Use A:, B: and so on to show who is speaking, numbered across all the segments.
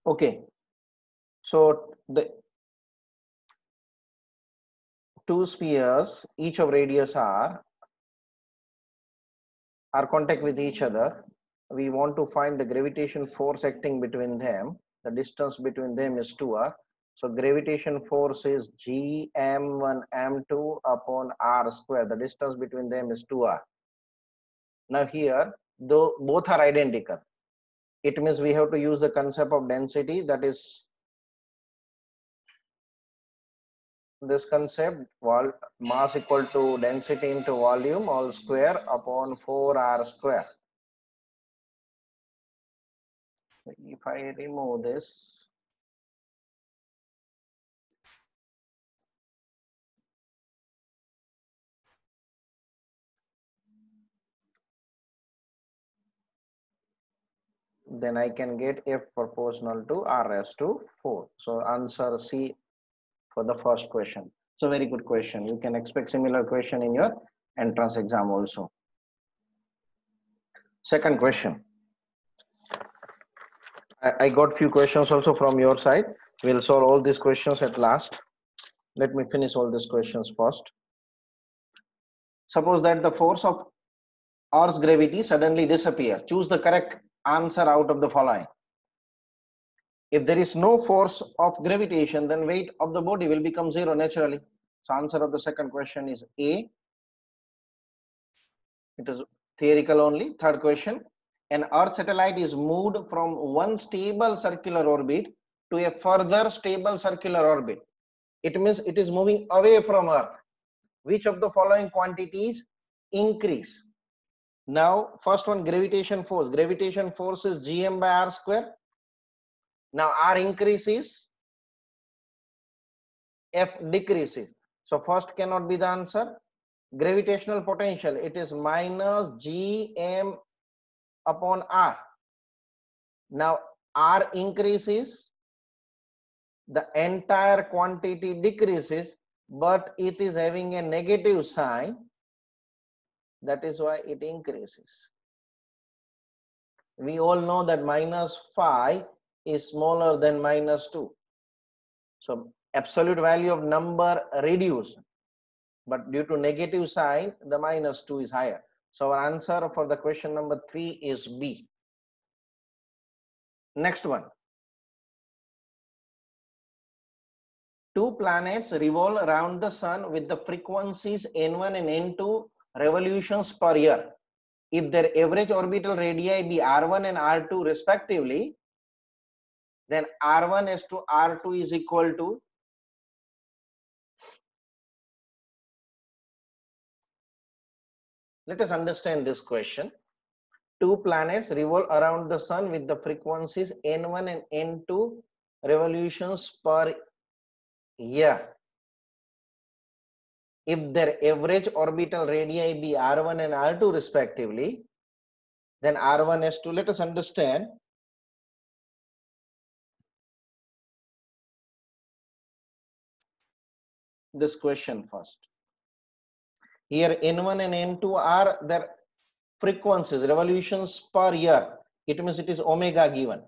A: Okay, so the two spheres, each of radius r, are contact with each other. We want to find the gravitation force acting between them. The distance between them is 2r. So gravitation force is gm1 m2 upon r square. The distance between them is 2r. Now here, though both are identical, it means we have to use the concept of density, that is this concept, mass equal to density into volume all square upon 4r square. If I remove this, then I can get F proportional to R raised to 4. So answer C for the first question. So very good question. You can expect similar question in your entrance exam also. Second question. I got few questions also from your side. We'll solve all these questions at last. Let me finish all these questions first. Suppose that the force of Earth's gravity suddenly disappears. Choose the correct answer out of the following. If there is no force of gravitation, then weight of the body will become 0 naturally. So answer of the second question is A. It is theoretical only. Third question. An Earth satellite is moved from one stable circular orbit to a further stable circular orbit. It means it is moving away from Earth. Which of the following quantities increase? Now, first one, gravitation force. Gravitation force is gm by r square. Now, r increases, F decreases. So first cannot be the answer. Gravitational potential, it is minus gm upon r. Now r increases, the entire quantity decreases, but it is having a negative sign. That is why it increases. We all know that minus 5 is smaller than minus 2. So absolute value of number reduced, but due to negative sign, the minus 2 is higher. So our answer for the question number 3 is B. Next one. Two planets revolve around the sun with the frequencies n1 and n2 revolutions per year. If their average orbital radii be r1 and r2 respectively, then r1 is to r2 is equal to, let us understand this question. Two planets revolve around the sun with the frequencies n1 and n2 revolutions per year. If their average orbital radii be r1 and r2 respectively, then r1 is to, let us understand, this question first. Here n1 and n2 are their frequencies, revolutions per year. It means it is omega given.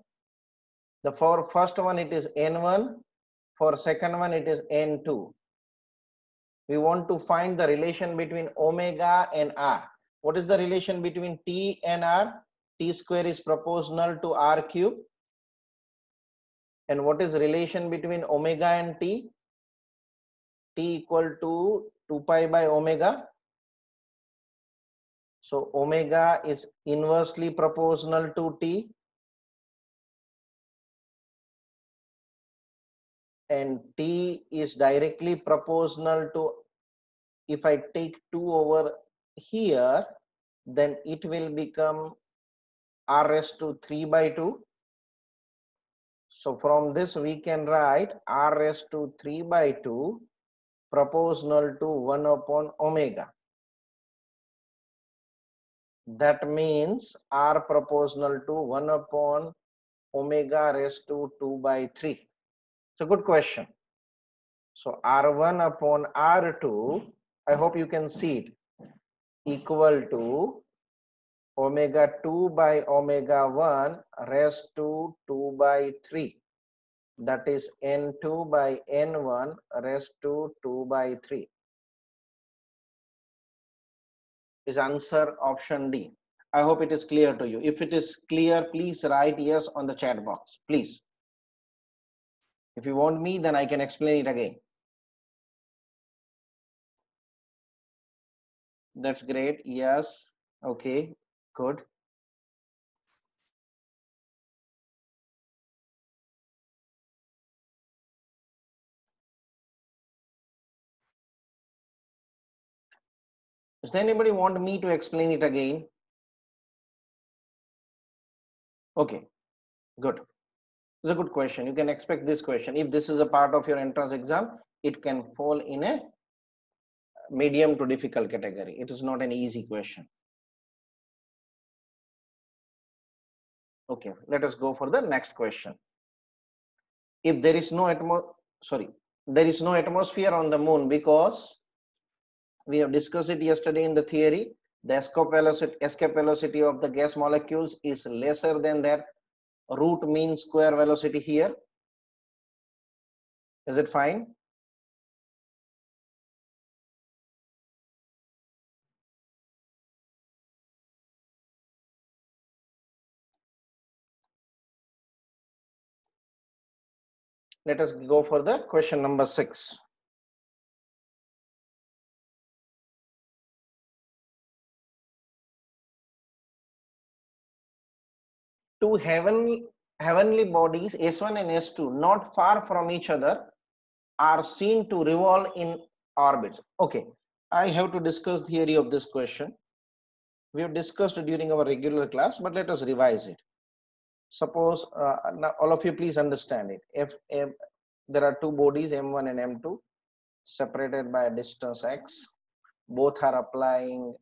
A: The for first one it is n1, for second one it is n2. We want to find the relation between omega and r. What is the relation between t and r? T square is proportional to r cube. And what is relation between omega and t? T equal to 2 pi by omega. So omega is inversely proportional to t. And t is directly proportional to, if I take 2 over here, then it will become r raised to 3 by 2. So from this we can write r raised to 3 by 2 proportional to 1 upon omega. That means r proportional to 1 upon omega raised to 2 by 3. It's a good question. So r1 upon r2, I hope you can see it, equal to omega 2 by omega 1 raised to 2 by 3. that is n2 by n1 raised to 2 by 3. Is answer option D. I hope it is clear to you. If it is clear, please write yes on the chat box, please. If you want me, then I can explain it again. That's great. Yes. Okay. Good. Does anybody want me to explain it again? Okay. Good. It's a good question. You can expect this question. If this is a part of your entrance exam, it can fall in a medium to difficult category. It is not an easy question. Okay, let us go for the next question. If there is no there is no atmosphere on the moon, because we have discussed it yesterday in the theory, the escape velocity of the gas molecules is lesser than their root mean square velocity here. Is it fine? Let us go for the question number 6. Two heavenly bodies S1 and S2 not far from each other are seen to revolve in orbits. Okay, I have to discuss the theory of this question. We have discussed during our regular class, but let us revise it. Suppose now all of you please understand it. If there are two bodies M1 and M2 separated by a distance x, both are applying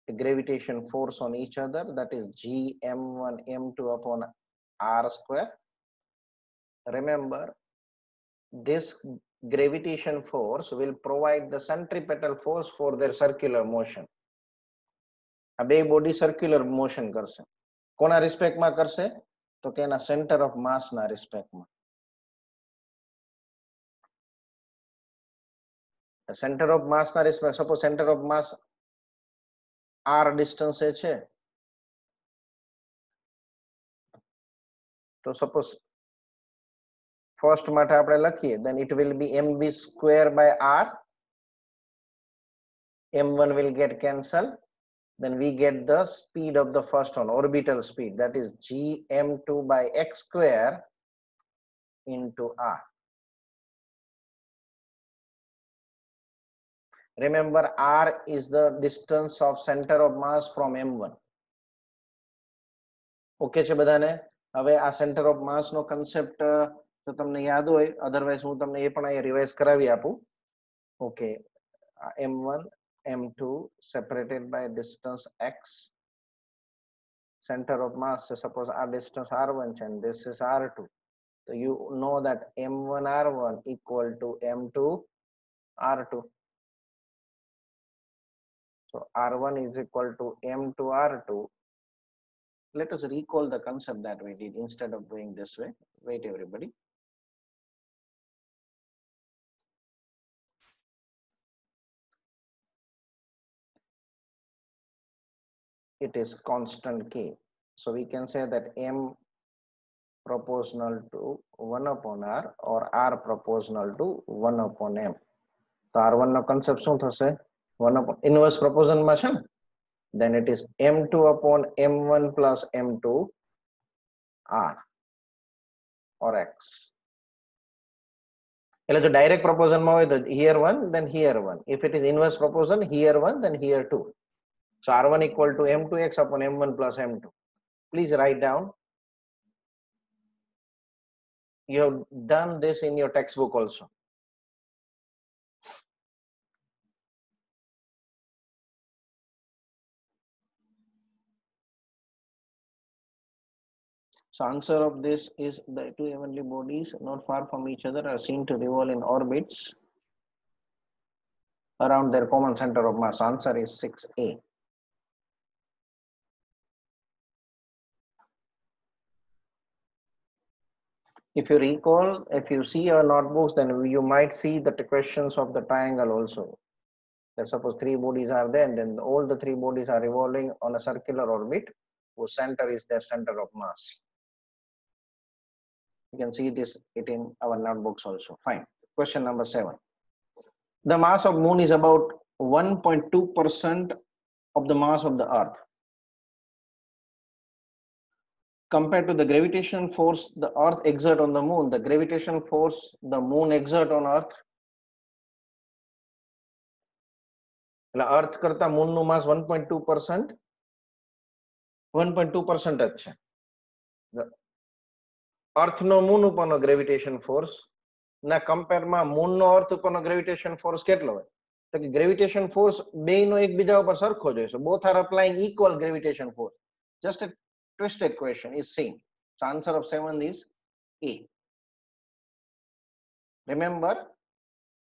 A: a gravitation force on each other, that is G M1 M2 upon R square. Remember, this gravitation force will provide the centripetal force for their circular motion. આ બે body circular motion કરશે. કોના રિસ્પેક્ટમાં કરશે? તો કે એના centre of mass ના રિસ્પેક્ટમાં. Centre of mass ના respect, suppose centre of mass r distance એ છે, તો સપોઝ ફર્સ્ટ માટે આપણે લખીએ, then it will be mv square by r. m1 will get cancelled. Then we get the speed of the first one, orbital speed, that is gm2 by x square into r. Remember, r is the distance of center of mass from m1. Okay છે બધાને? હવે આ center of mass no concept તો તમને યાદ હોય, otherwise હું તમને એ પણ અહીંયા રિવાઇઝ કરાવી આપું. Okay, m1 m2 separated by distance x, center of mass, suppose our distance r1 and this is r2, so you know that m1 r1 equal to m2 r2. So r1 is equal to m2 r2. Let us recall the concept that we did instead of going this way. Wait everybody. It is constant k. So we can say that m proportional to 1 upon r or r proportional to 1 upon m. So r1 no concept શું થશે? 1 upon inverse proportion માં છે ને? Then it is m2 upon m1 plus m2 r or x. એટલે જો direct proportion માં હોય તો here 1 then here 1. If it is inverse proportion, here 1 then here 2. So r1 equal to m2x upon m1 plus m2. Please write down. You have done this in your textbook also. So answer of this is the two heavenly bodies not far from each other are seen to revolve in orbits around their common center of mass. Answer is 6A. If you recall, if you see your notebooks, then you might see that the questions of the triangle also. That suppose three bodies are there, and then all the three bodies are revolving on a circular orbit whose center is their center of mass. You can see this it in our notebooks also. Fine. Question number 7. The mass of moon is about 1.2% of the mass of the earth. Compared to the gravitation force the earth exert on the moon, the gravitation force the moon exert on earth, earth કરતા moon નું mass 1.2%, 1.2% જ છે. earth નો moon ઉપરનો gravitation force ના કંપેરમાં moon નો earth ઉપરનો gravitation force કેટલો હોય? તો કે gravitation force બેયનો એકબીજા ઉપર સરખો જ હોય. So both are applying equal gravitation force. Just a twisted question is same. So answer of 7 is A. Remember,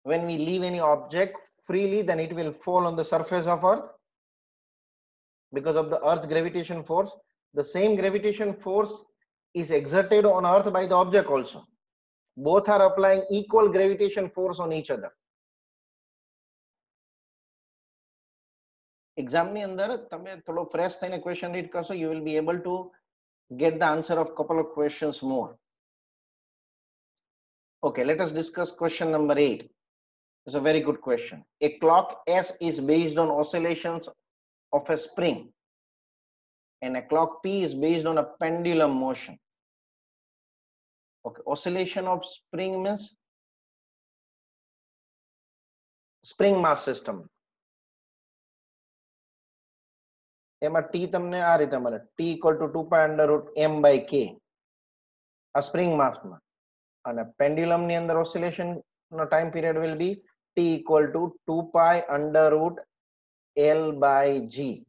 A: when we leave any object freely, then it will fall on the surface of earth because of the earth's gravitation force. The same gravitation force is exerted on earth by the object also. Both are applying equal gravitation force on each other. Exam ni andar તમે થોડો fresh થઈને question read કરશો, you will be able to get the answer of couple of questions more. Okay, let us discuss question number 8. It's a very good question. A clock S is based on oscillations of a spring, and a clock P is based on a pendulum motion. Okay, oscillation of spring means spring mass system. એમાં T તમને આ રીતે મળે, T equal to 2 pi under root M by K આ spring mass માં, અને pendulum ની અંદર oscillation no time period will be T equal to 2 pi under root L by G.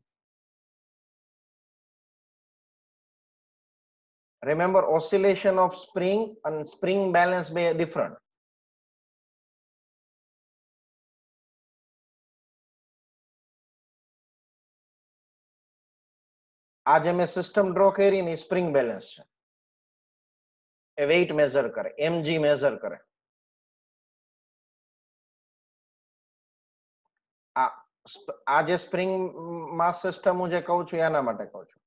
A: Remember, oscillation of spring and spring balance be different. आज मैं system draw करी नहीं, spring balance है, weight measure करे, mg major करे. आज spring mass system मुझे कहूं છું એના માટે કહું છું,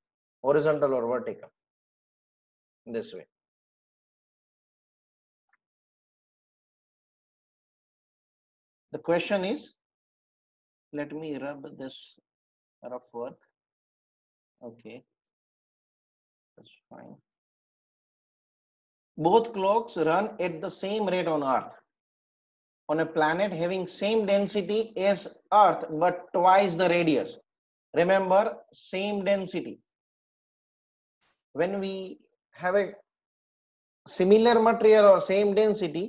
A: horizontal or vertical, this way. The question is, let me rub this rough work. Okay, that's fine. Both clocks run at the same rate on earth, on a planet having same density as earth but twice the radius. Remember, same density. When we have a similar material or same density,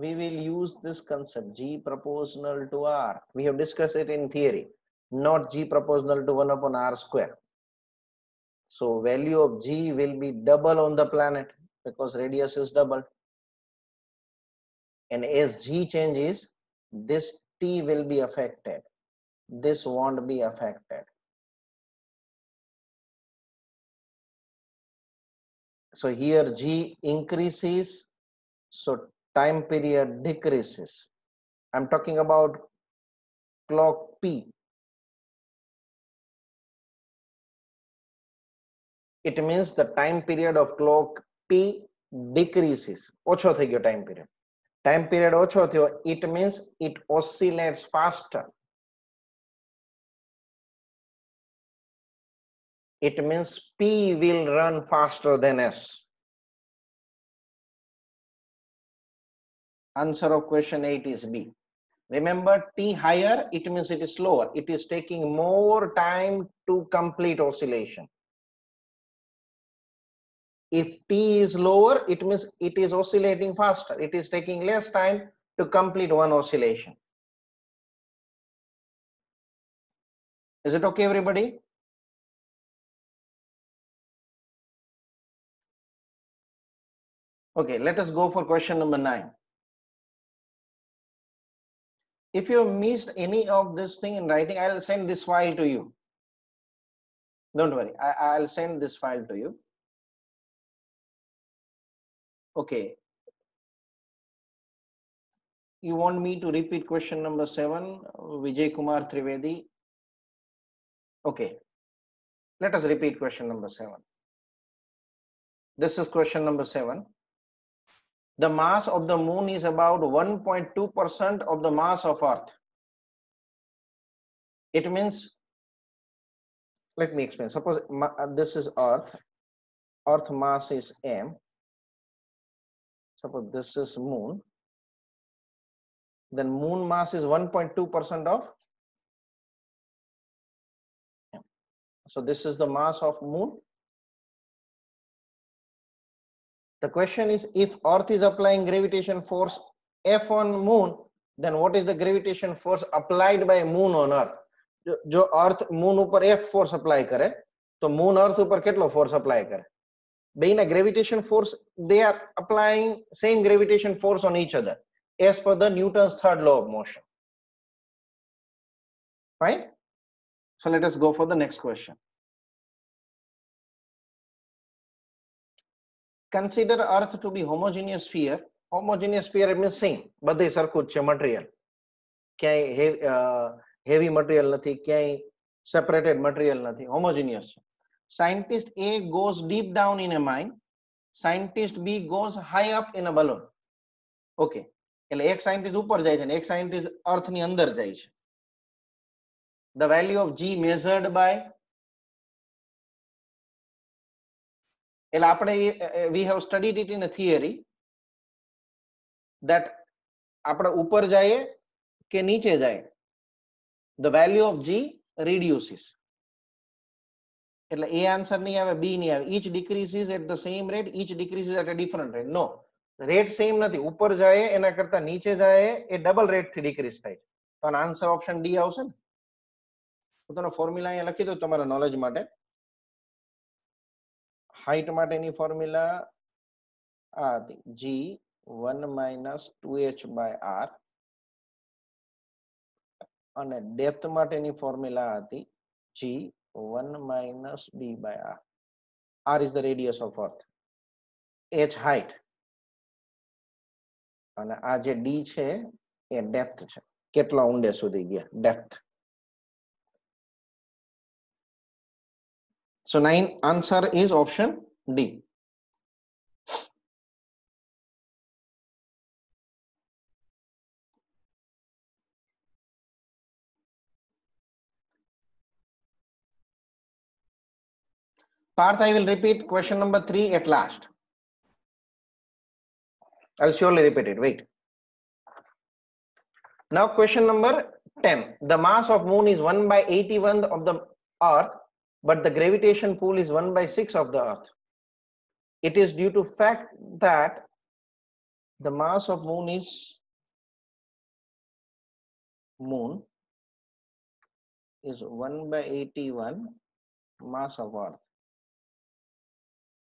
A: we will use this concept G proportional to R. We have discussed it in theory, not G proportional to 1 upon R square. So value of G will be double on the planet because radius is double. And as G changes, this T will be affected. This won't be affected. So here G increases, so time period decreases. I'm talking about clock P. It means the time period of clock P decreases. ઓછો થઈ ગયો time period. Time period ઓછો થયો, it means it oscillates faster. It means P will run faster than S. Answer of question 8 is B. Remember, T higher, it means it is slower. It is taking more time to complete oscillation. If T is lower, it means it is oscillating faster. It is taking less time to complete one oscillation. Is it okay, everybody? Okay, let us go for question number 9. If you missed any of this thing in writing, I'll send this file to you. Don't worry, I'll send this file to you. Okay. You want me to repeat question number 7, Vijay Kumar Trivedi? Okay. Let us repeat question number 7. This is question number 7. The mass of the moon is about 1.2% of the mass of Earth. It means, let me explain. Suppose this is Earth. Earth mass is m. Suppose this is moon. Then moon mass is 1.2% of m. So this is the mass of moon. The question is, if Earth is applying gravitation force F on moon, then what is the gravitation force applied by moon on Earth? जो Earth moon ऊपर F force apply करे, तो moon Earth ऊपर कितना force apply करे? Being a gravitation force, they are applying same gravitation force on each other as per the Newton's third law of motion. Fine. So let us go for the next question. Consider Earth to be homogeneous sphere. Homogeneous sphere means same, બધે સરખું જ છે material. ક્યાંય heavy material નથી, ક્યાંય separated material નથી, homogeneous છે. Scientist A goes deep down in a mine. Scientist B goes high up in a balloon. Okay. એટલે એક scientist ઉપર જાય છે ને એક scientist Earth ની અંદર જાય છે. The value of G measured by, એટલે આપણે we have studied it in a theory that આપણે ઉપર જઈએ કે નીચે જાય, the value of G reduces. એટલે A answer નહીં આવે, B નહીં આવે. Each decreases at the same rate, each decreases at a different rate. No, rate same નથી. ઉપર જાય એના કરતા નીચે જાય એ ડબલ રેટ થી ડિક્રીઝ થાય. તો આનો આન્સર ઓપ્શન ડી આવશે ને. હું તમને ફોર્મ્યુલા અહીંયા લખી દઉં તમારા નોલેજ માટે. હાઈટ માટેની ફોર્મ્યુલા આ હતી G1 - 2h by r, અને ડેપ્થ માટેની ફોર્મ્યુલા હતી G1 - d by r. R is the radius of Earth, h height, અને આ જે d છે એ ડેપ્થ છે, કેટલા ઊંડે સુધી ગયા, depth. So 9 answer is option D. Parth, I will repeat question number 3 at last. I'll surely repeat it. Wait. Now question number 10. The mass of moon is 1/81 of the Earth, but the gravitation pull is 1/6 of the Earth. It is due to fact that the mass of moon is one by 81 mass of Earth,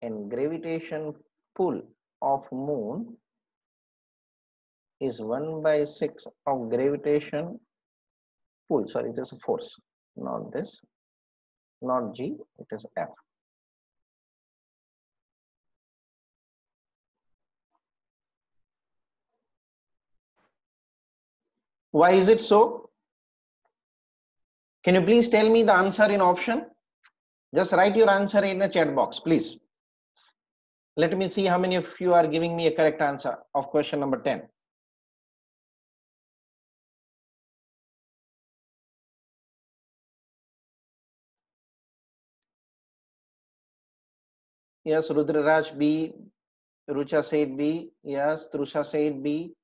A: and gravitation pull of moon is 1/6 of gravitation pull. Sorry, it is a force, not this, not G, it is F. Why is it so? Can you please tell me the answer in option? Just write your answer in the chat box, please. Let me see how many of you are giving me a correct answer of question number 10. Yes, Rudraraj B. Rucha said B. Yes, Trusha said B.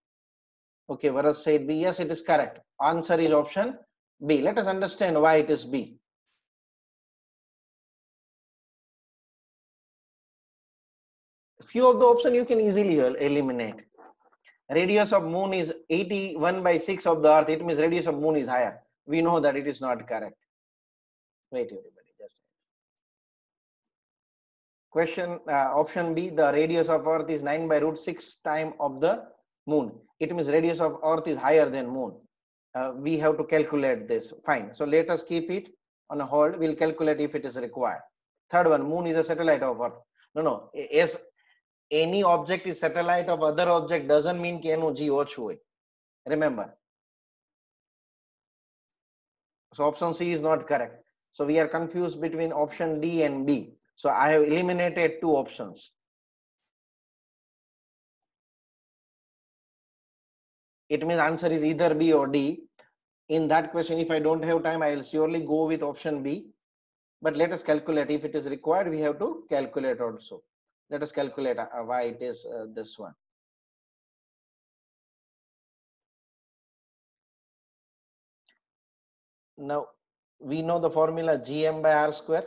A: Okay, Varas said B. Yes, it is correct. Answer is option B. Let us understand why it is B. Few of the options you can easily eliminate. Radius of moon is 81/6 of the Earth. It means radius of moon is higher. We know that it is not correct. Wait, everybody, just question option B. The radius of Earth is 9/√6 time of the moon. It means radius of Earth is higher than moon. We have to calculate this. Fine. So let us keep it on a hold. We'll calculate if it is required. Third one, moon is a satellite of Earth. No, any object is satellite of other object doesn't mean કે એનું g ઓછું હોય. Remember. So option C is not correct. So we are confused between option D and B. So I have eliminated two options. It means answer is either B or D. In that question, if I don't have time, I will surely go with option B. But let us calculate. If it is required, we have to calculate also. Let us calculate why it is this one. Now, we know the formula Gm by R square.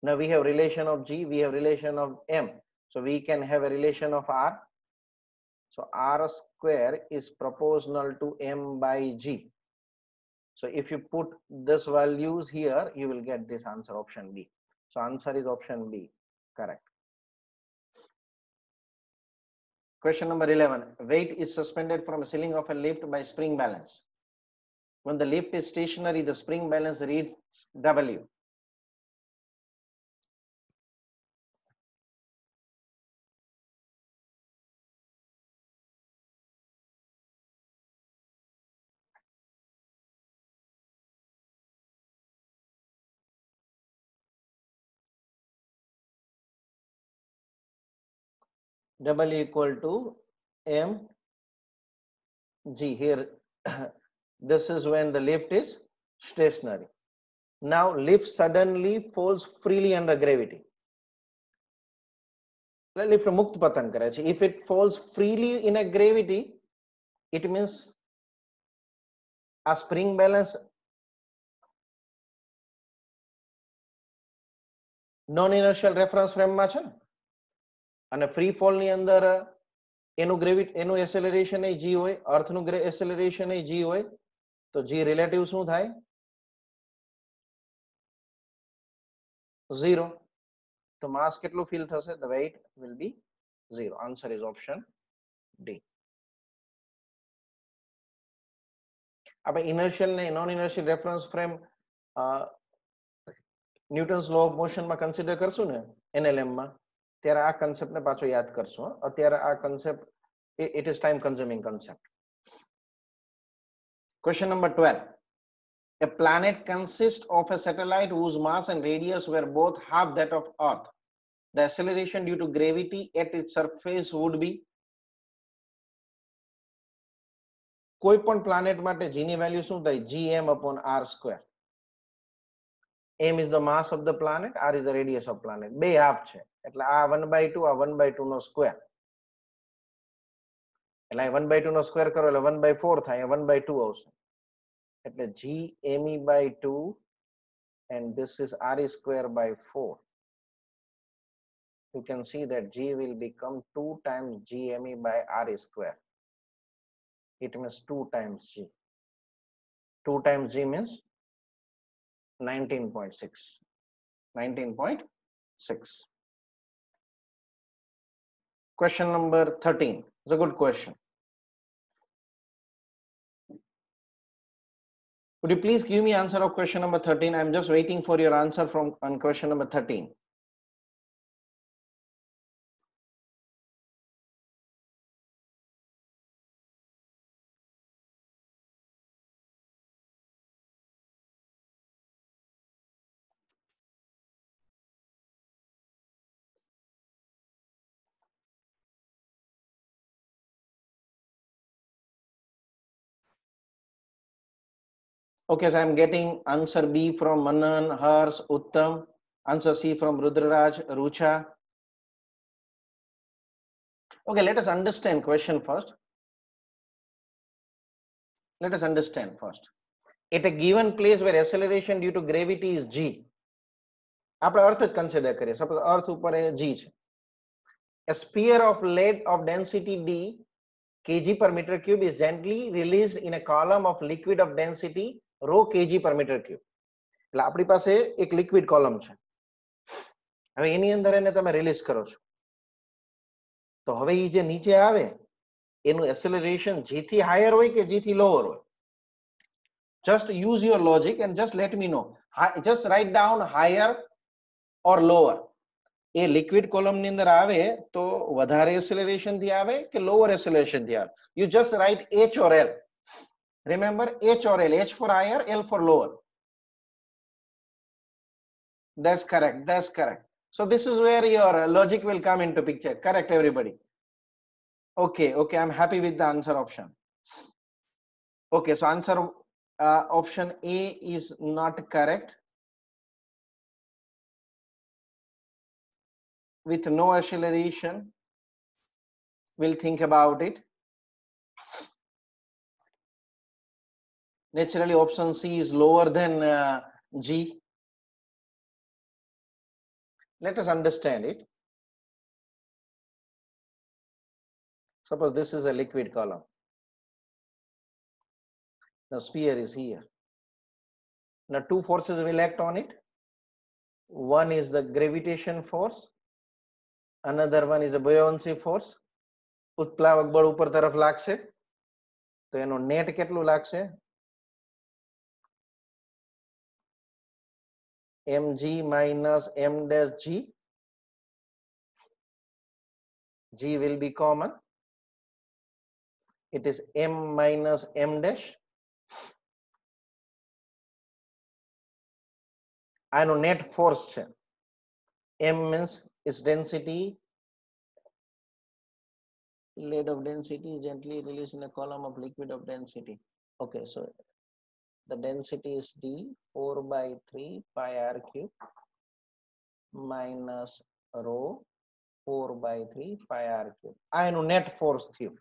A: Now we have relation of G, we have relation of M. So we can have a relation of R. So R square is proportional to M by G. So if you put this values here, you will get this answer, option B. So answer is option B, correct. Question number 11. Weight is suspended from a ceiling of a lift by spring balance. When the lift is stationary, the spring balance reads W. W equal to M G. Here, this is when the lift is stationary. Now lift suddenly falls freely under gravity. Lift मुक्त पतन करे छे. If it falls freely in a gravity, it means a spring balance non inertial reference frame માં છે ને, અને free fall ની અંદર એનું ગ્રેવિટી એનું એસેલરેશન એ g હોય, અર્થ નું એસેલરેશન એ g હોય, તો g રિલેટિવ શું થાય? 0. તો માસ કેટલું ફીલ થશે? The weight will be 0. Answer is option D. આપણે ઇનર્શિયલ ને non inertial reference frame Newton's law of motion માં કન્સિડર કરશું ને NLM માં, ત્યારે આ કન્સેપ્ટ ને પાછો યાદ કરશું. અત્યારે આ concept it is time consuming concept. Question number 12. A planet consists of a satellite whose mass and radius were both half that of Earth. The acceleration due to gravity at its surface would be. કોઈ પણ planet માટે g ની value શું થાય? gm upon r square. m is the mass of the planet, r is the radius of planet. બે half છે એટલે આ 1/2 આ 1/2 નો સ્ક્વેર. એટલે 1/2 નો સ્ક્વેર કરો એટલે 1/4 થાય, 1/2 આવશે. એટલે g me by 2 and this is re square by 4. You can see that g will become 2 times gme by re square. It means 2 times g. 2 times g means 19.6. 19.6. Question number 13. It's a good question. Would you please give me answer of question number 13? I'm just waiting for your answer from on question number 13. Okay, so I'm getting answer B from Manan, Hers, Uttam, answer C from Rudraraj, Rucha. Okay, let us understand question first. Let us understand first. At a given place where acceleration due to gravity is g, આપણે અર્થ જ consider કરીએ. Suppose અર્થ ઉપર g છે. A sphere of lead of density d kg per meter cube is gently released in a column of liquid of density rho kg per meter cube. એટલે આપણી પાસે એક liquid column છે. હવે એની અંદર એને તમે રિલીઝ કરો છો, તો હવે ઈ જે નીચે આવે એનું એક્સેલરેશન g થી હાયર હોય કે g થી લોઅર હોય? Just use your logic and just let me know. Just write down higher or lower. A liquid column ની અંદર આવે તો વધારે એસેલરેશન થી આવે કે લોઅર એસેલરેશન થી આવે? You just write H or L. Remember, H or L. H for higher, L for lower. That's correct. That's correct. So this is where your logic will come into picture. Correct, everybody. Okay, okay. I'm happy with the answer option. Okay, so answer option A is not correct. With no acceleration, we'll think about it. Naturally, option C is lower than G. Let us understand it. Suppose this is a liquid column. The sphere is here. Now two forces will act on it. One is the gravitation force. Another one is a buoyancy force. ઉત્પ્લાવક બળ ઉપર તરફ લાગશે તો એનો net કેટલું લાગશે? mg minus m dash g. G will be common. It is m minus m dash. આનો net force છે. m means its density. Lead of density gently released in a column of liquid of density. Okay, so the density is d 4 by 3 pi r cube minus rho 4 by 3 pi r cube. આ એનું net force થયું.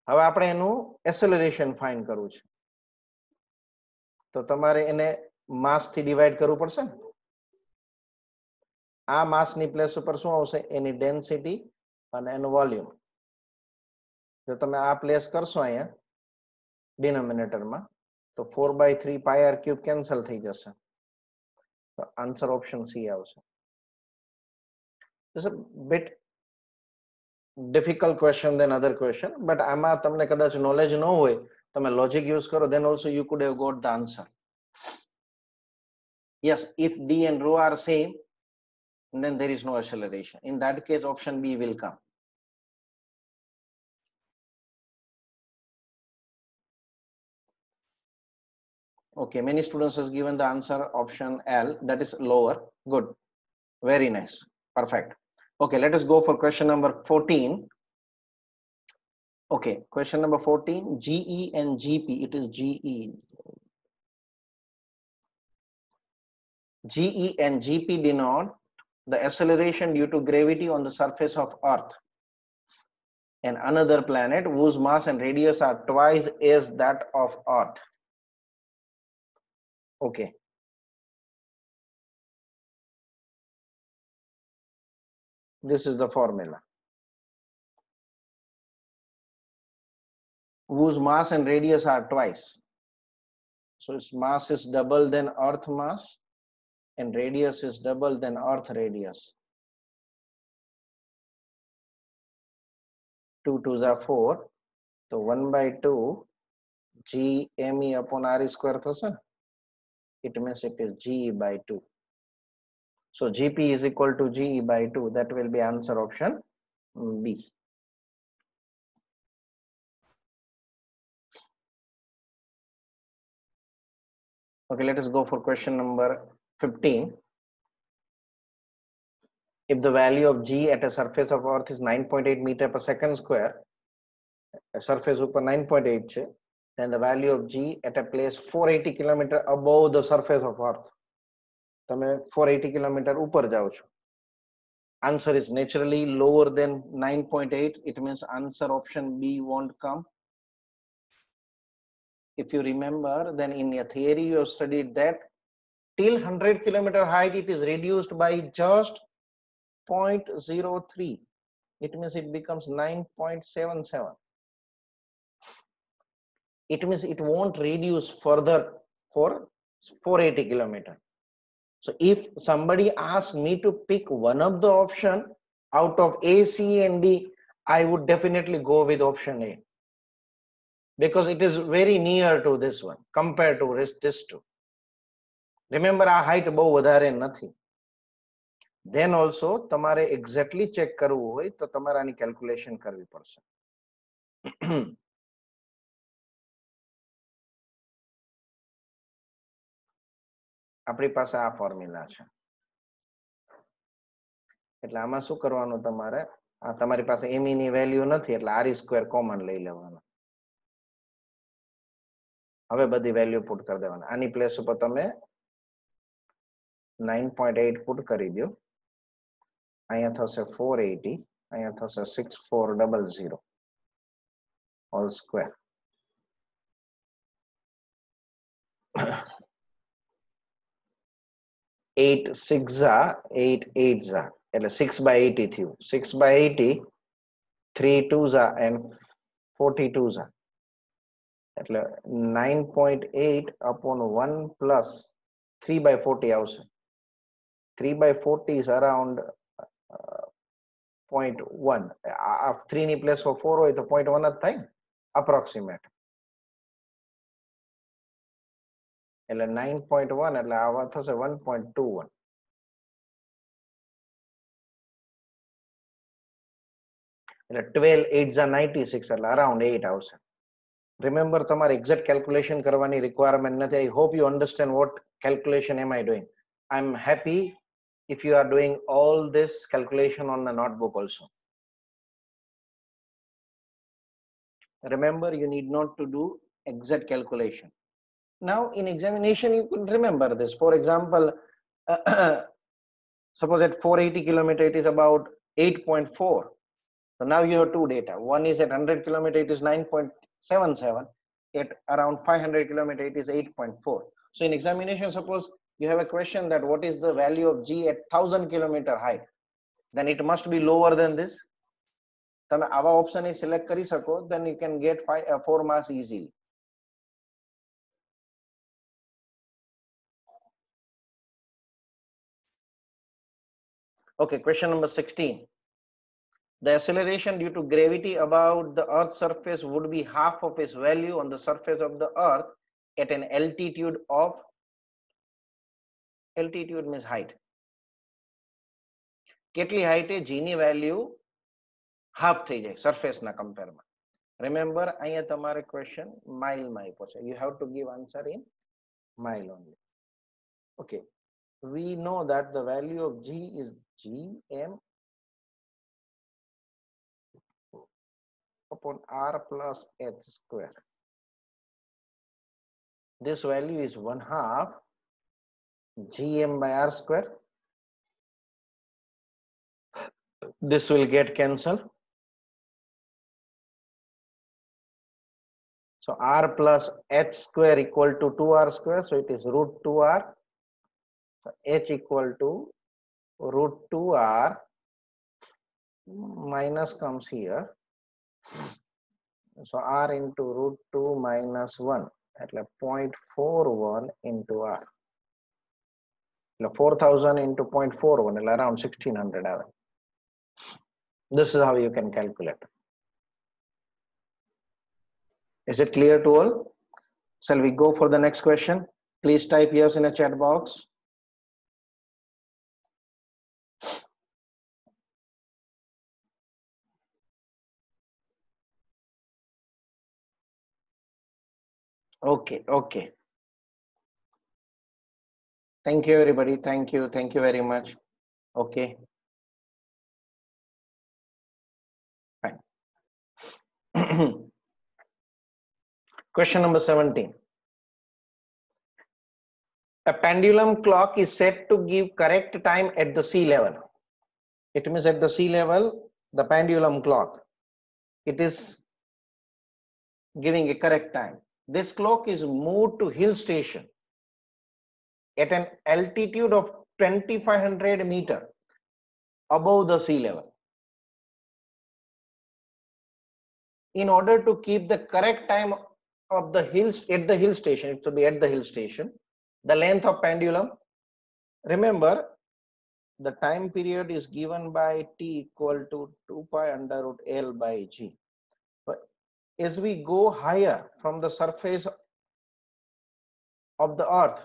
A: હવે આપણે એનું acceleration find કરવું છે તો તમારે એને માસ થી ડિવાઇડ કરવું પડશે ને. આ માસ ની પ્લેસ ઉપર શું આવશે? એની ડેન્સિટી અને એનું વોલ્યુમ. જો તમે આ પ્લેસ કરશો અહીંયા ડિનોમિનેટરમાં તો 4 by 3 pi r cube cancel થઈ જશે. તો આન્સર ઓપ્શન સી આવશે. It's a bit difficult question than other question, but આમાં તમને કદાચ knowledge ન હોય, તમે logic use કરો, then also you could have got the answer. Yes, if d and rho are same, then there is no acceleration. In that case, option B will come. Okay, many students has given the answer option L, that is lower. Good, very nice, perfect. Okay, let us go for question number 14. Okay, question number 14, GE and GP, it is GE. GE and GP denote the acceleration due to gravity on the surface of Earth and another planet whose mass and radius are twice as that of Earth. Okay. This is the formula. Whose mass and radius are twice. So its mass is double than Earth mass and radius is double than Earth radius. 2 2s are 4. So 1 by 2 G me upon R square thase. It means it is G by 2. So GP is equal to G by 2. That will be answer option B. Okay, let us go for question number 15. If the value of G at a surface of Earth is 9.8 meter per second square, a surface upper 9.8 che, then the value of G at a place 480 kilometer above the surface of Earth. તમે 480 kilometer ઉપર જાઓ છો. Answer is naturally lower than 9.8. It means answer option B won't come. If you remember, then in your theory you have studied that till 100 kilometer height it is reduced by just 0.03. It means it becomes 9.77. It means it won't reduce further for 480 kilometer. So if somebody asks me to pick one of the option out of A, C and D, I would definitely go with option A because it is very near to this one compared to this two. Remember, our height bow વધારે નથી. then also તમારે exactly check કરવું હોય તો તમારે આની calculation કરવી પડશે. આપણી પાસે આ ફોર્મ્યુલા છે, એટલે આમાં શું કરવાનું તમારે, તમારી પાસે m ની વેલ્યુ નથી એટલે r² કોમન લઈ લેવાનું. હવે બધી વેલ્યુ પુટ કરી દેવાની. આની પ્લેસ ઉપર તમે 9.8 પુટ કરી દો. અહીંયા થશે 480, અહીંયા થશે 6400 હોલ સ્ક્વેર. 8 6 ઝા 8 8 ઝા એટલે 6/80 થયું. 6/80 3 2 ઝા and 42 ઝા એટલે 9.8 upon 1 plus 3/40 આવશે. 3/40 is around 0.1. 3 ની પ્લેસ પર 4 હોય તો 0.1 જ થાય અપ્રોક્સિમેટ. એટલે 9.1 એટલે આવા થશે 1.21. એટલે 12 8 ઝા 96 એટલે અરાઉન્ડ 8 આવશે. Remember, તમારે exact calculation કરવાની requirement નથી. I hope you understand what calculation am I doing. I'm happy if you are doing all this calculation on the notebook also. Remember, you need not to do exact calculation. Now in examination you could remember this. For example, suppose at 480 kilometer it is about 8.4. So now you have two data. One is at 100 kilometer it is 9.77. At around 500 kilometer it is 8.4. So in examination, suppose you have a question that what is the value of G at 1000 kilometer height, then it must be lower than this. તમે આવા option select કરી શકો, then you can get 4 marks easily. Okay, question number 16. The acceleration due to gravity about the Earth's surface would be half of its value on the surface of the Earth at an altitude of, altitude means height. કેટલી હાઈટે g ની value half થઈ જાય surface ના કમ્પેરમાં. Remember, અહીંયા તમારે question mile માં આપ્યો છે. You have to give answer in mile only. Okay, we know that the value of g is gm upon r plus h square. This value is 1/2 gm by r square. This will get cancelled. So r plus h square equal to 2r square. So it is root 2r. So h equal to root 2r minus comes here. So r into root 2 minus 1 at 0.41 into r. 4000 into 0.41 around 1600. This is how you can calculate. Is it clear to all? Shall we go for the next question? Please type yes in a chat box. Okay, okay. Thank you, everybody. Thank you very much. Okay. Fine. Question number 17. A pendulum clock is set to give correct time at the sea level. It means at the sea level, the pendulum clock, it is giving a correct time. This clock is moved to hill station at an altitude of 2500 meter above the sea level. In order to keep the correct time of the hills at the hill station, it should be at the hill station, the length of pendulum, remember the time period is given by t equal to 2 pi under root L by G. But as we go higher from the surface of the earth,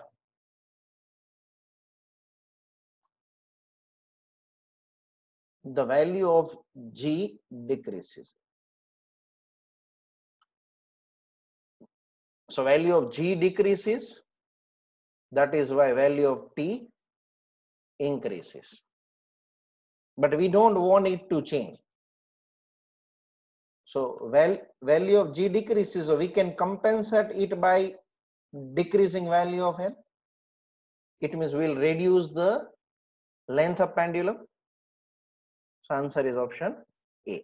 A: the value of G decreases. So value of G decreases, that is why value of T increases. But we don't want it to change. So value of G decreases, so we can compensate it by decreasing value of L. It means we'll reduce the length of pendulum. So answer is option A.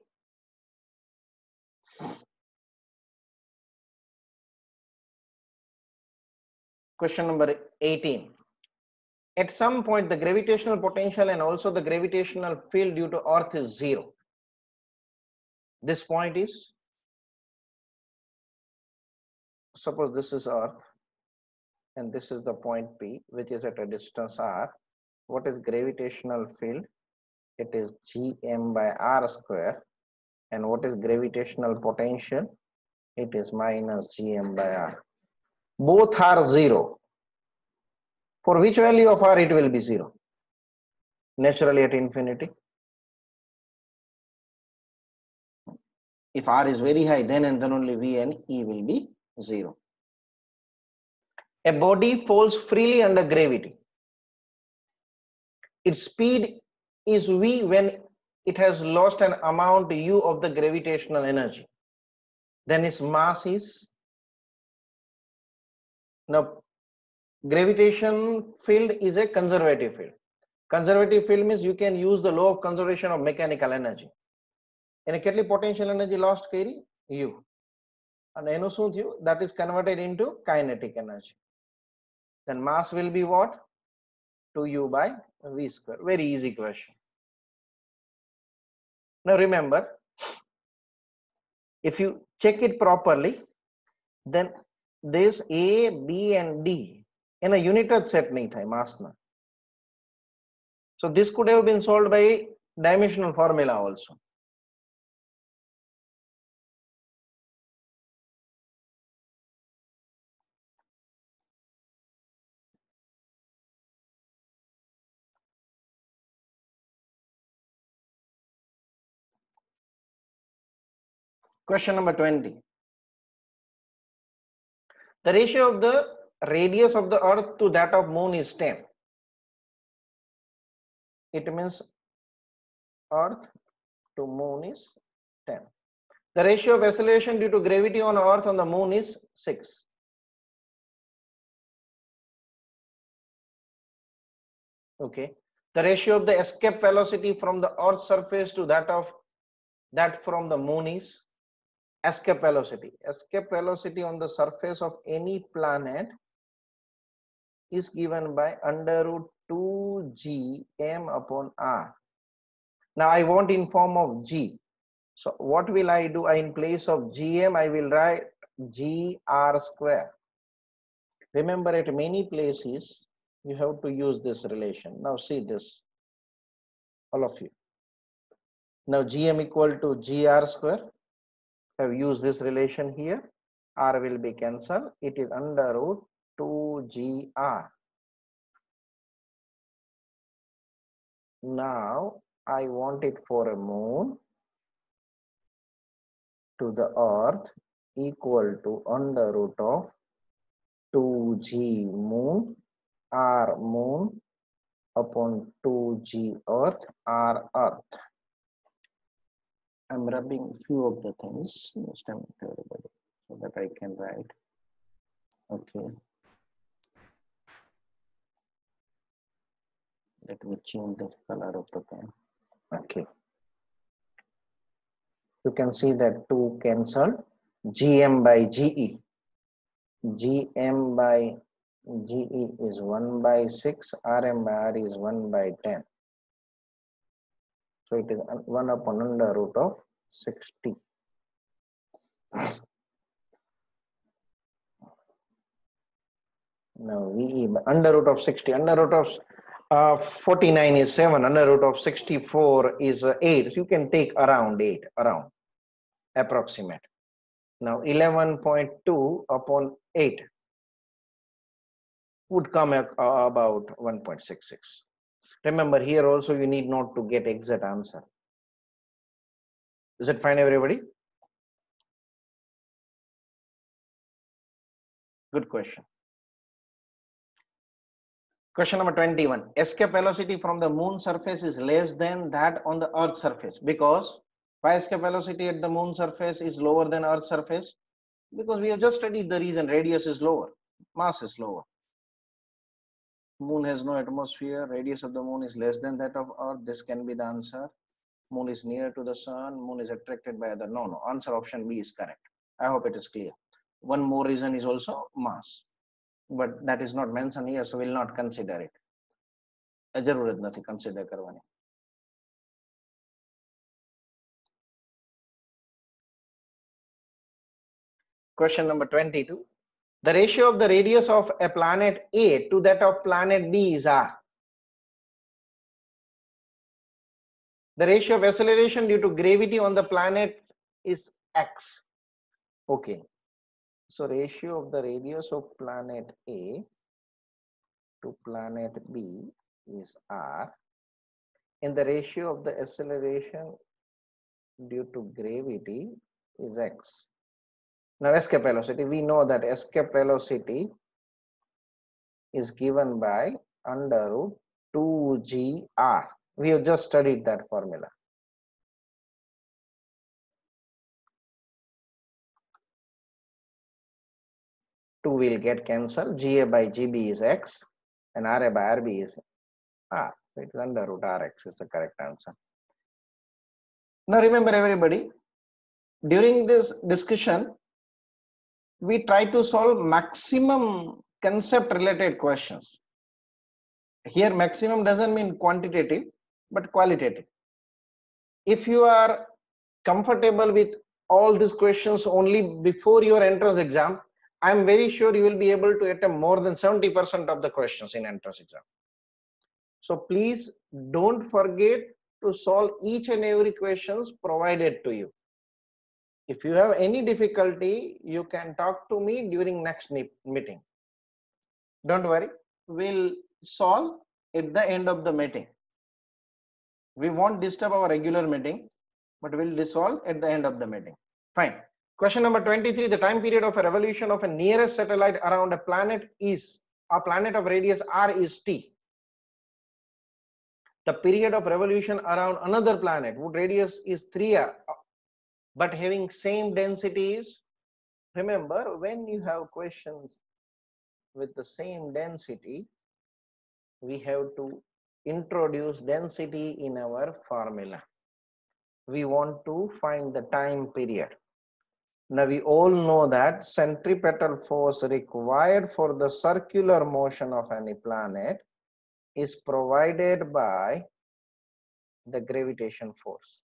A: Question number 18. At some point, the gravitational potential and also the gravitational field due to Earth is 0. This point is, suppose this is Earth and this is the point P, which is at a distance R. What is gravitational field? It is Gm by R square. And what is gravitational potential? It is minus Gm by R. Both are 0. For which value of R it will be 0? Naturally at infinity. If R is very high, then and then only V and E will be 0. A body falls freely under gravity. Its speed is V when it has lost an amount U of the gravitational energy. Then its mass is, now gravitation field is a conservative field. Conservative field means you can use the law of conservation of mechanical energy. And a potential energy lost carry U. And that is converted into kinetic energy. Then mass will be what? 2U by V square. Very easy question. Now remember, if you check it properly, then this A, B and D in a united set nahi tha mass na. So this could have been solved by dimensional formula also. Question number 20. The ratio of the radius of the earth to that of moon is 10. It means earth to moon is 10. The ratio of acceleration due to gravity on earth on the moon is 6. Okay. The ratio of the escape velocity from the earth's surface to that from the moon is escape velocity. Escape velocity on the surface of any planet is given by under root 2 g m upon r. Now I want in form of g. So what will I do? In place of gm, I will write g r square. Remember, at many places you have to use this relation. Now see this, all of you. Now gm equal to gr square. Have used this relation here. R will be cancelled. It is under root 2gr. Now I want it for a moon to the earth equal to under root of 2g moon r moon upon 2g earth r earth. I'm rubbing few of the things this time to everybody so that I can write. Okay. Let me change the color of the pen. Okay. You can see that 2 cancelled. Gm by Ge. Gm by Ge is 1 by 6. Rm by R is 1 by 10. So it is 1 upon under root of 60. Now VE under root of 60, under root of 49 is 7, under root of 64 is 8. So you can take around 8, around approximate. Now 11.2 upon 8 would come about 1.66. Remember, here also you need not to get exact answer. Is it fine, everybody? Good question. Question number 21. Escape velocity from the moon surface is less than that on the earth surface. Because why escape velocity at the moon surface is lower than earth surface? Because we have just studied the reason. Radius is lower, mass is lower. Moon has no atmosphere, radius of the moon is less than that of earth. This can be the answer. Moon is near to the sun, moon is attracted by other. No, answer option B is correct. I hope it is clear. One more reason is also mass, but that is not mentioned here, so we will not consider it. जरूरत नहीं consider करवाने. Question number 22. The ratio of the radius of a planet A to that of planet B is R. The ratio of acceleration due to gravity on the planet is X. Okay. So ratio of the radius of planet A to planet B is R. And the ratio of the acceleration due to gravity is X. Now escape velocity, we know that escape velocity is given by under root 2gr. We have just studied that formula. Two will get cancelled. Ga by gb is x and ra by rb is r. So it is under root rx is the correct answer. Now remember everybody, during this discussion, we try to solve maximum concept related questions. Here maximum doesn't mean quantitative, but qualitative. If you are comfortable with all these questions only before your entrance exam, I am very sure you will be able to attempt more than 70% of the questions in entrance exam. So please don't forget to solve each and every questions provided to you. If you have any difficulty, you can talk to me during next meeting. Don't worry, we'll solve at the end of the meeting. We won't disturb our regular meeting, but we'll resolve at the end of the meeting. Fine. Question number 23. The time period of a revolution of a nearest satellite around a planet is, a planet of radius r is t. The period of revolution around another planet whose radius is 3r, but having same densities. Remember, when you have questions with the same density, we have to introduce density in our formula. We want to find the time period. Now we all know that centripetal force required for the circular motion of any planet is provided by the gravitation force.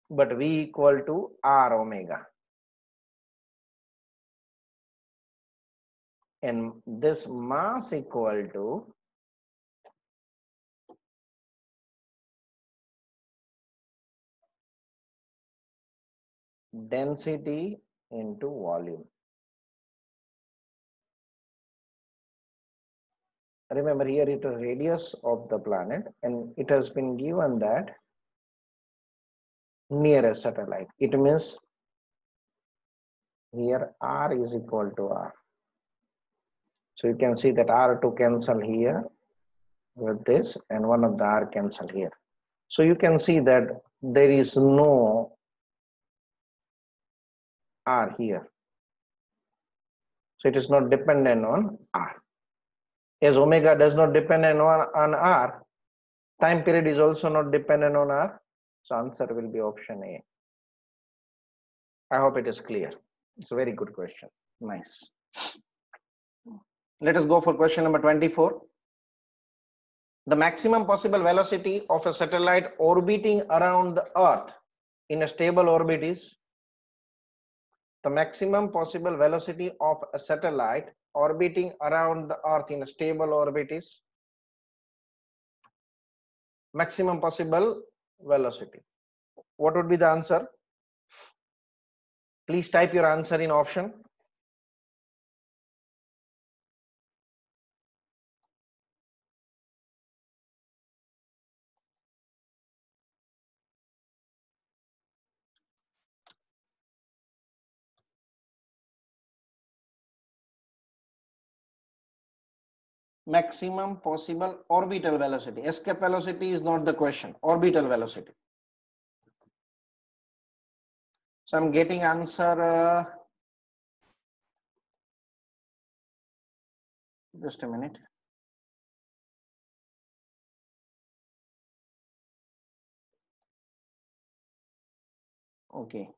A: But V equal to R omega. And this mass equal to density into volume. Remember, here it is radius of the planet, and it has been given that nearest satellite. It means here R is equal to R. So you can see that R2 cancel here with this, and one of the R cancel here. So you can see that there is no R here. So it is not dependent on R. As omega does not depend on R, time period is also not dependent on R. So answer will be option A. I hope it is clear. It's a very good question. Nice. Let us go for question number 24. The maximum possible velocity of a satellite orbiting around the Earth in a stable orbit is, the maximum possible velocity of a satellite orbiting around the Earth in a stable orbit is, maximum possible velocity. What would be the answer? Please type your answer in option. Maximum possible orbital velocity. Escape velocity is not the question. Orbital velocity. So I'm getting answer. Just a minute. Okay.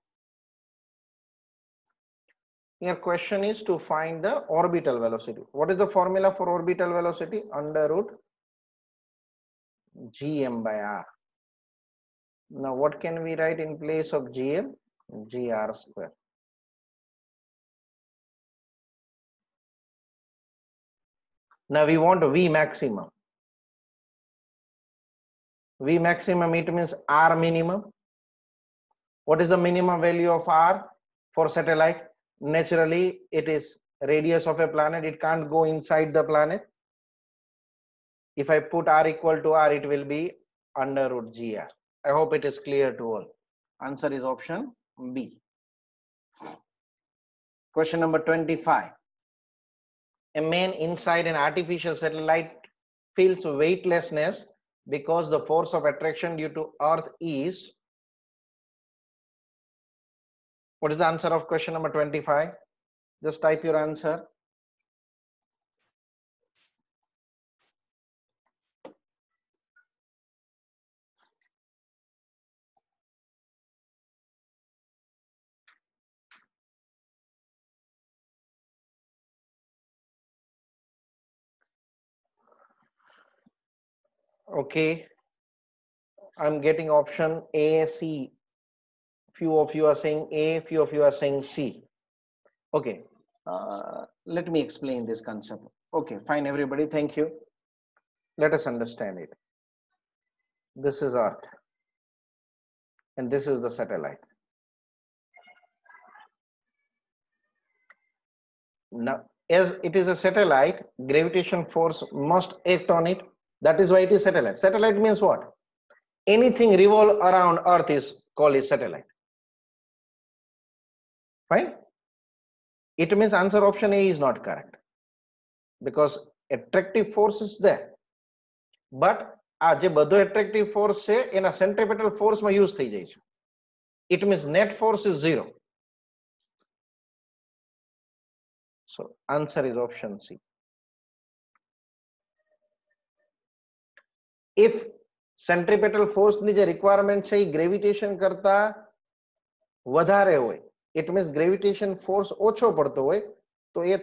A: Your question is to find the orbital velocity. What is the formula for orbital velocity? Under root gm by r. Now what can we write in place of gm? Gr square. Now we want V maximum. V maximum, it means R minimum. What is the minimum value of R for satellite? Naturally, it is radius of a planet. It can't go inside the planet. If I put R equal to R, it will be under root GR. I hope it is clear to all. Answer is option B. Question number 25. A man inside an artificial satellite feels weightlessness because the force of attraction due to Earth is. What is the answer of question number 25? Just type your answer. Okay, I'm getting option A, C. Few of you are saying A, few of you are saying C. Okay, let me explain this concept. Okay, fine, everybody, thank you. Let us understand it. This is Earth, and this is the satellite. Now, as it is a satellite, gravitation force must act on it. That is why it is satellite. Satellite means what? Anything revolve around Earth is called a satellite. Fine. It means answer option A is not correct because attractive force is there. But આ જે બધો attractive force છે એના centripetal force માં use થઈ જાય છે. It means net force is 0. So answer is option C. If centripetal force ની જે requirement છે એ gravitation કરતા વધારે હોય, it means gravitation force ઓછો પડતો હોય તો એ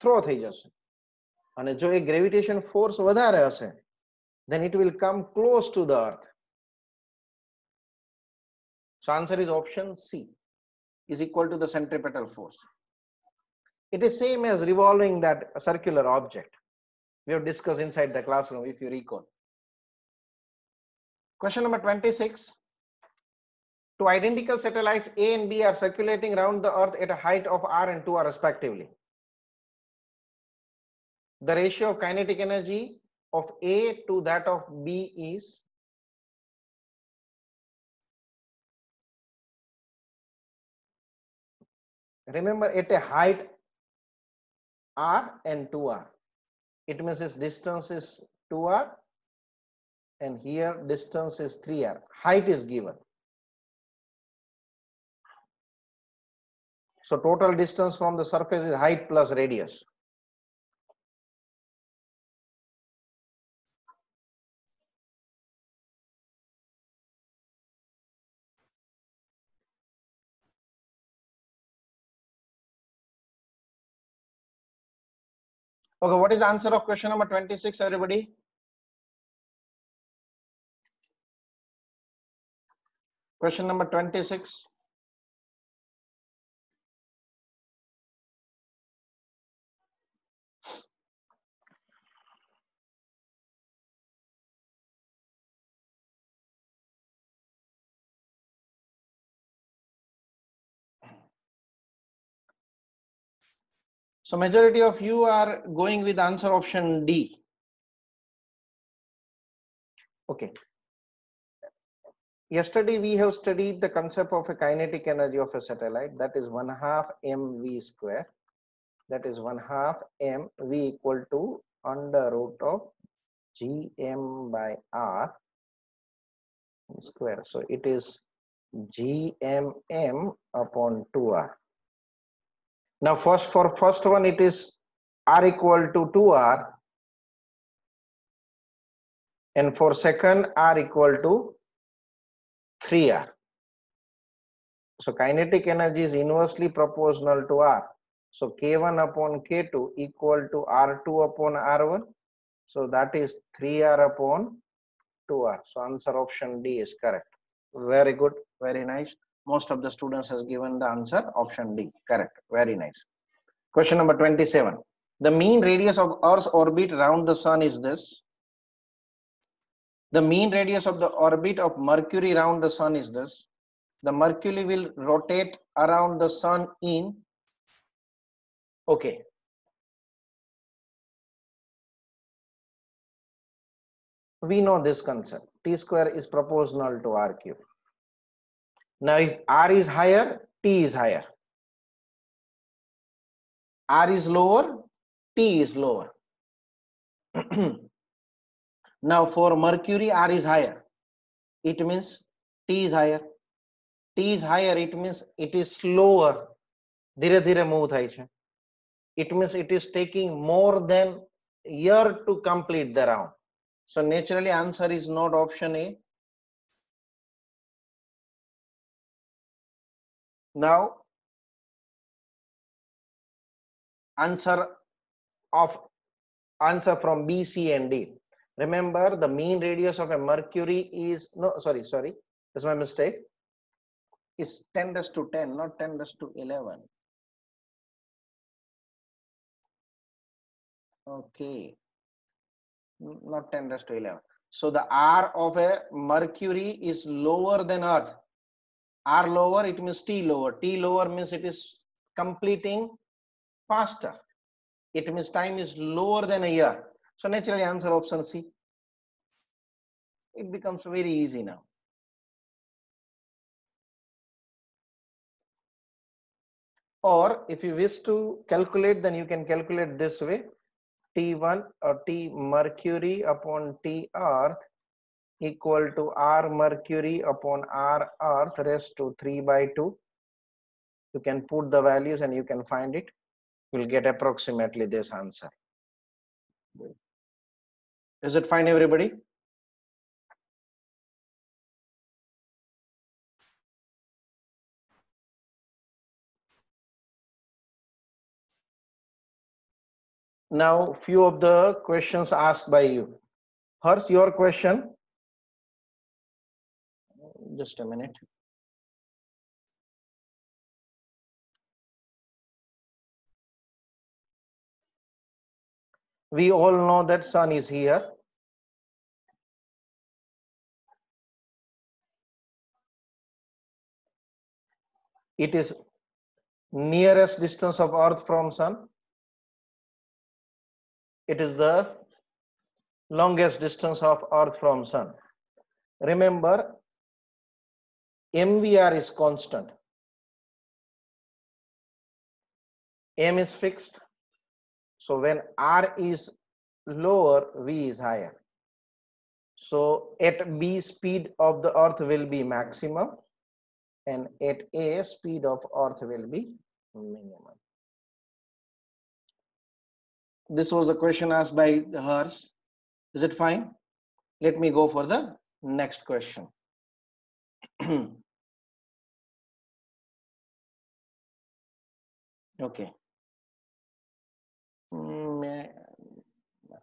A: થ્રો થઈ જશે. અને જો એ gravitation force વધારે હશે, then it will come close to the Earth. So answer is option C, is equal to the centripetal force. It is same as revolving that circular object. We have discussed inside the classroom, if you recall. Question number 26. Two identical satellites A and B are circulating around the Earth at a height of r and 2r respectively. The ratio of kinetic energy of A to that of B is. Remember, at a height r and 2r, it means its distance is 2r and here distance is 3r. Height is given. So total distance from the surface is height plus radius. Okay, what is the answer of question number 26, everybody? Question number 26. So majority of you are going with answer option D. Okay. Yesterday we have studied the concept of a kinetic energy of a satellite, that is 1/2 mv square. That is 1/2 mv equal to under root of gm by r square. So it is gmm upon 2r. Now for first one it is r equal to 2r, and for second r equal to 3r. So kinetic energy is inversely proportional to r. So k1 upon k2 equal to r2 upon r1. So that is 3r upon 2r. So answer option D is correct. Very good, very nice. Most of the students has given the answer option D. Correct. Very nice. Question number 27. The mean radius of Earth's orbit around the sun is this. The mean radius of the orbit of Mercury around the sun is this. The Mercury will rotate around the sun in, okay. We know this concept. T square is proportional to R cube. Now if R is higher, T is higher. R is lower, T is lower. Now for Mercury, R is higher. It means T is higher. T is higher, it means it is slower. Dhire dhire move thai chhe. It means it is taking more than a year to complete the round. So naturally answer is not option A. Now answer from B, C and D. Remember the mean radius of a Mercury is, no, sorry, that's my mistake. Is 10 raised to 10, not 10 raised to 11. Okay, not 10 raised to 11. So the R of a Mercury is lower than Earth. R lower, it means T lower. T lower means it is completing faster. It means time is lower than a year. So naturally answer option C. It becomes very easy now. Or if you wish to calculate, then you can calculate this way. T1 or T Mercury upon T Earth equal to R Mercury upon R Earth raised to 3/2. You can put the values and you can find it. You will get approximately this answer. Is it fine, everybody? Now, few of the questions asked by you. Hers, your question. Just a minute. We all know that sun is here. It is nearest distance of Earth from sun. It is the longest distance of Earth from sun. Remember, MVR is constant. M is fixed. So when R is lower, V is higher. So at B speed of the Earth will be maximum, and at A speed of Earth will be minimum. This was the question asked by hers. Is it fine? Let me go for the next question. Okay.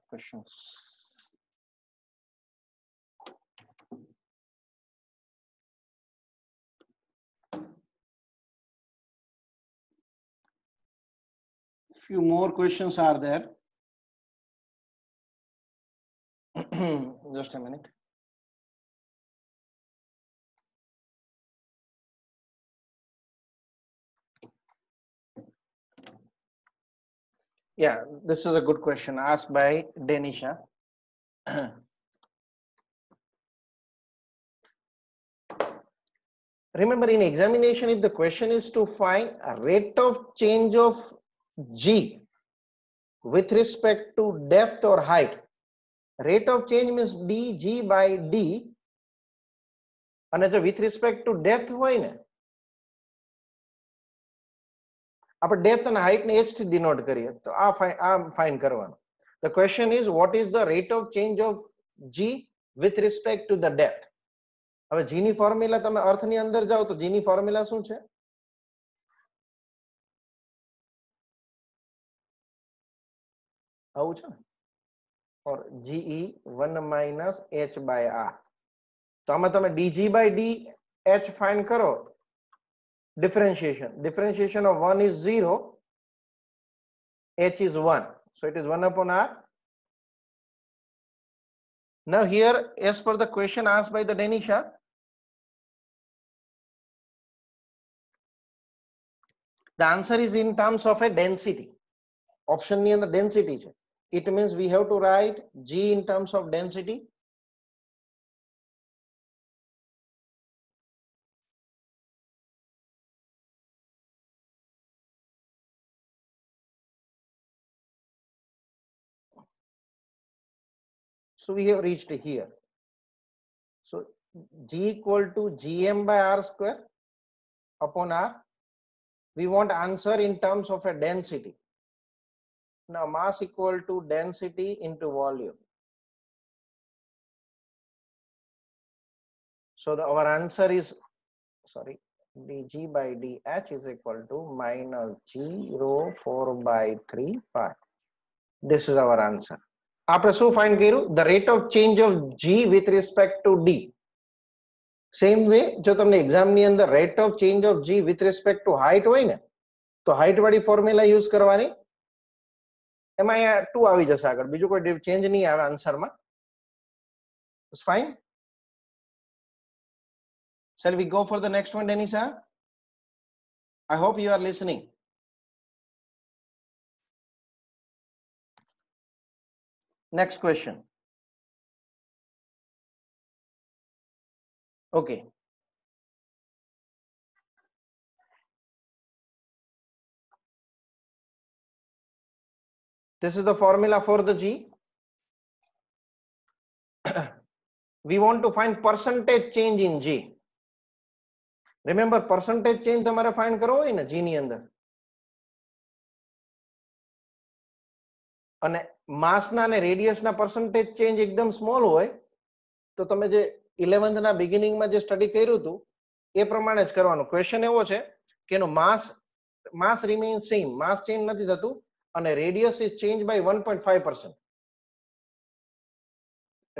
A: Questions. Few more questions are there. Just a minute. Yeah, this is a good question asked by Denisha. Remember, in examination, if the question is to find a rate of change of G with respect to depth or height, rate of change means dg by d, and with respect to depth હોય ને આપણે depth and height ને h થી denote કરીએ તો આ find કરવાનું. The question is, what is the rate of change of G with respect to the depth? હવે G ની ફોર્મ્યુલા તમે અર્થ ની અંદર જાઓ તો G ની ફોર્મ્યુલા શું છે? આવું છે ને, or GE 1 minus h by r. તો આમાં તમે dg by dh find કરો. Differentiation of 1 is 0, h is 1, so it is 1 upon r. Now here, as per the question asked by the Denisha, the answer is in terms of a density. Option near the density. It means we have to write G in terms of density. So we have reached here. So G equal to Gm by r square upon r. We want answer in terms of a density. Now mass equal to density into volume. So our answer is, sorry, dg by dh is equal to minus g rho 4 by 3 pi. This is our answer. આપણે શું find કર્યું? The rate of change of G with respect to D. Same way, જો તમને exam ની અંદર rate of change of G with respect to height હોય ને, તો height વાળી ફોર્મ્યુલા યુઝ કરવાની. એમાં અહીંયા 2 આવી જશે આગળ, બીજું કોઈ ચેન્જ નહીં આવે આન્સરમાં. It's fine. Shall we go for the next one, Denisha? I hope you are listening. Next question. Okay. This is the formula for the G. We want to find percentage change in G. Remember, percentage change તમારે find કરવો હોય ને G ની અંદર. અને માસ ના અને radius ના percentage change એકદમ small હોય તો તમે જે 11th ના beginning માં જે સ્ટડી કર્યું હતું એ પ્રમાણે જ કરવાનું. ક્વેશ્ચન એવો છે કે એનો mass remains same, mass change નથી થતું અને radius is changed by 1.5%.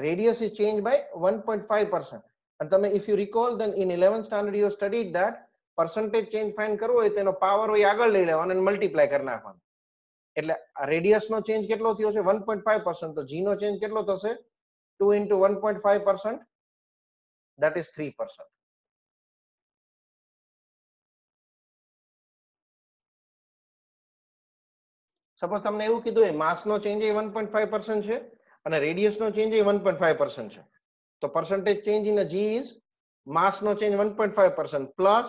A: Radius is changed by 1.5%. And તમે if you recall, then in 11th standard you studied that percentage change find કરવો હોય તેનો પાવર હોય આગળ લઈ લેવાનો અને મલ્ટીપ્લાય કરી નાખવાનો. એટલે રેડિયસ નો ચેન્જ કેટલો થયો છે? 1.5%. તો G નો ચેન્જ કેટલો થશે? 2 into 1.5%, that is 3%. સપોઝ તમને એવું કીધું હોય માસ નો ચેન્જ એ 1.5% છે અને રેડિયસ નો ચેન્જ એ 1.5% છે. તો percentage change in a G is mass no change 1.5% plus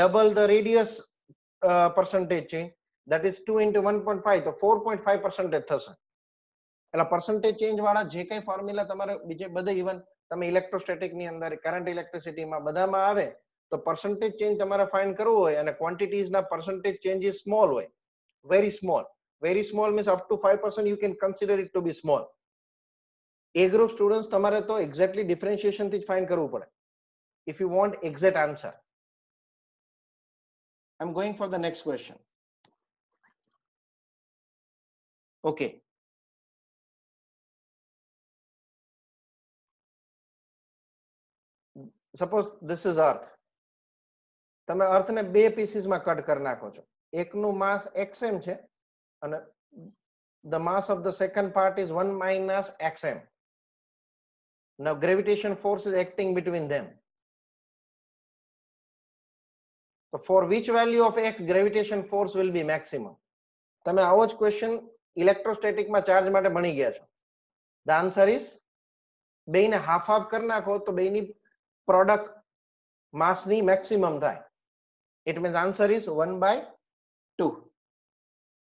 A: double the radius percentage change, that is 2 into 1.5, તો 4.5% થશે. એટલે percentage change વાળા જે કઈ ફોર્મ્યુલા તમારે બીજે બધે ઇવન તમે ઇલેક્ટ્રોસ્ટેટિક ની અંદર કરંટ ઇલેક્ટ્રિસિટી માં બધામાં આવે તો percentage change તમારે ફાઇન્ડ કરવું હોય અને quantities ના percentage change is small હોય, very small. Very small means up to 5% you can consider it to be small. A group students તમારે તો exactly differentiation થી find કરવું પડે if you want exact answer. I'm going for the next question. Okay. Suppose this is earth. તમે earth ને બે pieces માં cut કરી નાખો છો. એકનું mass xm છે અને the mass of the second part is 1 minus xm. Now gravitation force is acting between them. So for which value of x gravitation force will be maximum? તમે આવો જ question ઇલેક્ટ્રોસ્ટેટિકમાં ચાર્જ માટે ભણી ગયા છો. The answer is બેને half half કરી નાખો તો બેની પ્રોડક્ટ માસની મેક્સિમમ થાય. It means answer is 1/2.